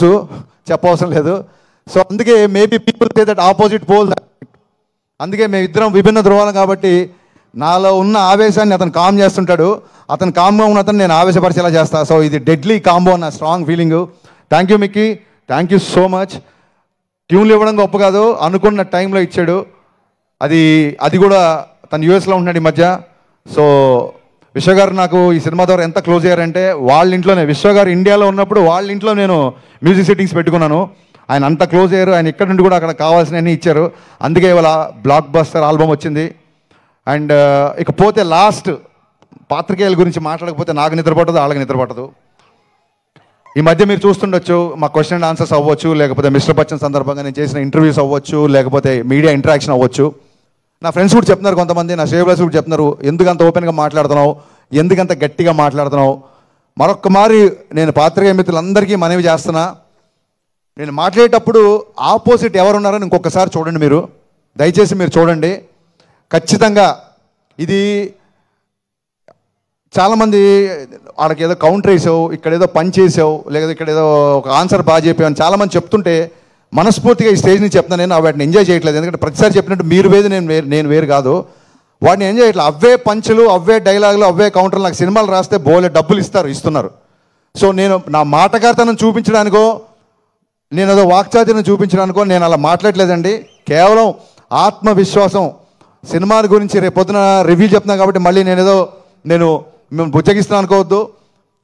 తెలుసు, చెప్పవసరం లేదు. సో అందుకే maybe people say that opposite pole. అందుకే మేము ఇద్దరం విభిన్న ధృవాలం కాబట్టి నాలో ఉన్న ఆవేశాన్ని అతను కామ్ చేస్తుంటాడు, అతను కామ్గా ఉన్న అతను నేను ఆవేశపరిచేలా చేస్తా. సో ఇది డెడ్లీ కాంబో అన్న strong feeling. Thank you Mickey, thank you so much. ట్యూన్లు ఇవ్వడం గొప్ప కాదు, అనుకున్న టైంలో ఇచ్చాడు. అది కూడా తను యూఎస్లో ఉంటున్నాడు ఈ మధ్య. సో విశ్వ గారు నాకు ఈ సినిమా ద్వారా ఎంత క్లోజ్ అయ్యారంటే వాళ్ళ ఇంట్లోనే, విశ్వ గారు ఇండియాలో ఉన్నప్పుడు వాళ్ళ ఇంట్లో నేను మ్యూజిక్ సెట్టింగ్స్ పెట్టుకున్నాను. ఆయన అంత క్లోజ్ అయ్యారు. ఆయన ఇక్కడ నుండి కూడా అక్కడ కావాల్సినవన్నీ ఇచ్చారు. అందుకే ఇవాళ బ్లాక్ బస్టర్ ఆల్బమ్ వచ్చింది. అండ్ ఇకపోతే లాస్ట్ పాత్రికేయుల గురించి మాట్లాడకపోతే నాకు నిద్ర పట్టదు, వాళ్ళకి నిద్ర పట్టదు. ఈ మధ్య మీరు చూస్తుండొచ్చు, మా క్వశ్చన్ అండ్ ఆన్సర్స్ అవ్వచ్చు, లేకపోతే మిస్టర్ బచ్చన్ సందర్భంగా నేను చేసిన ఇంటర్వ్యూస్ అవ్వచ్చు, లేకపోతే మీడియా ఇంటరాక్షన్ అవ్వచ్చు. నా ఫ్రెండ్స్ కూడా చెప్తున్నారు, కొంతమంది నా షేవ్లర్స్ కూడా చెప్తున్నారు, ఎందుకంత ఓపెన్గా మాట్లాడుతున్నావు, ఎందుకంత గట్టిగా మాట్లాడుతున్నావు. మరొక్క మారి నేను పాత్రికేయ మిత్రులందరికీ మనవి చేస్తున్నా, నేను మాట్లాడేటప్పుడు ఆపోజిట్ ఎవరున్నారని ఇంకొకసారి చూడండి. మీరు దయచేసి మీరు చూడండి. ఖచ్చితంగా ఇది చాలామంది వాళ్ళకి ఏదో కౌంటర్ వేసావు, ఇక్కడ ఏదో పని చేసావు, లేదా ఇక్కడ ఏదో ఒక ఆన్సర్ బాగా చెప్పావు చాలామంది చెప్తుంటే మనస్ఫూర్తిగా ఈ స్టేజ్ నుంచి చెప్తాను, నేను వాటిని ఎంజాయ్ చేయట్లేదు. ఎందుకంటే ప్రతిసారి చెప్పినట్టు మీరు వేది నేను వేరు కాదు, వాటిని ఎంజాయ్ చేయట్లేదు. అవే పంచులు, అవే డైలాగులు, అవే కౌంటర్లు. నాకు సినిమాలు రాస్తే బోలే డబ్బులు ఇస్తున్నారు. సో నేను నా మాటగారితనం చూపించడానికో, నేను ఏదో వాక్చాతుర్యం చూపించడానికో నేను అలా మాట్లాడలేదండి. కేవలం ఆత్మవిశ్వాసం. సినిమాల గురించి రేపు పొద్దున రివ్యూ చెప్తున్నా కాబట్టి మళ్ళీ నేను మేము బుజ్జగిస్తున్నాను అనుకోవద్దు.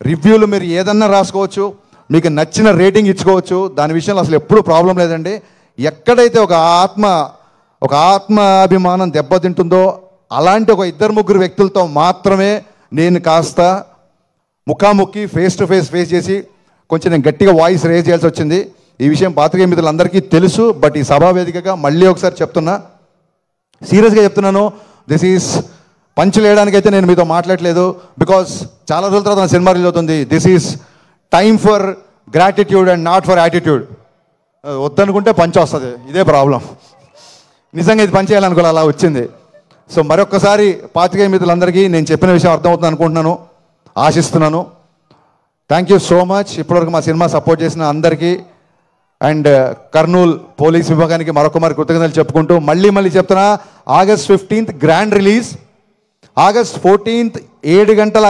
రివ్యూలు మీరు ఏదన్నా రాసుకోవచ్చు, మీకు నచ్చిన రేటింగ్ ఇచ్చుకోవచ్చు, దాని విషయంలో అసలు ఎప్పుడూ ప్రాబ్లం లేదండి. ఎక్కడైతే ఒక ఆత్మాభిమానం దెబ్బతింటుందో అలాంటి ఒక 2-3 వ్యక్తులతో మాత్రమే నేను కాస్త ముఖాముఖి ఫేస్ టు ఫేస్ చేసి కొంచెం నేను గట్టిగా వాయిస్ రేజ్ చేయాల్సి వచ్చింది. ఈ విషయం పాత్రికేయ మిత్రులందరికీ తెలుసు. బట్ ఈ సభా వేదికగా మళ్ళీ ఒకసారి చెప్తున్నా, సీరియస్గా చెప్తున్నాను, దిస్ ఈజ్ పంచులు వేయడానికైతే నేను మీతో మాట్లాడలేదు. బికాస్ చాలా రోజుల తర్వాత నా సినిమా రిలీజ్ అవుతుంది. This is time for gratitude and not for attitude. వద్దనుకుంటే పంచ్ వస్తుంది, ఇదే ప్రాబ్లం. నిజంగా ఇది పని చేయాలనుకోవాలి, అలా వచ్చింది. సో మరొక్కసారి పాత్రికేయ మిత్రులందరికీ నేను చెప్పిన విషయం అర్థమవుతుంది అనుకుంటున్నాను, ఆశిస్తున్నాను. Thank you so much. ఇప్పటివరకు మా సినిమా సపోర్ట్ చేసిన అందరికీ అండ్ కర్నూలు పోలీస్ విభాగానికి మరొకమారి కృతజ్ఞతలు చెప్పుకుంటూ మళ్ళీ చెప్తున్నా, August 15th grand release, August 14th 7 గంటల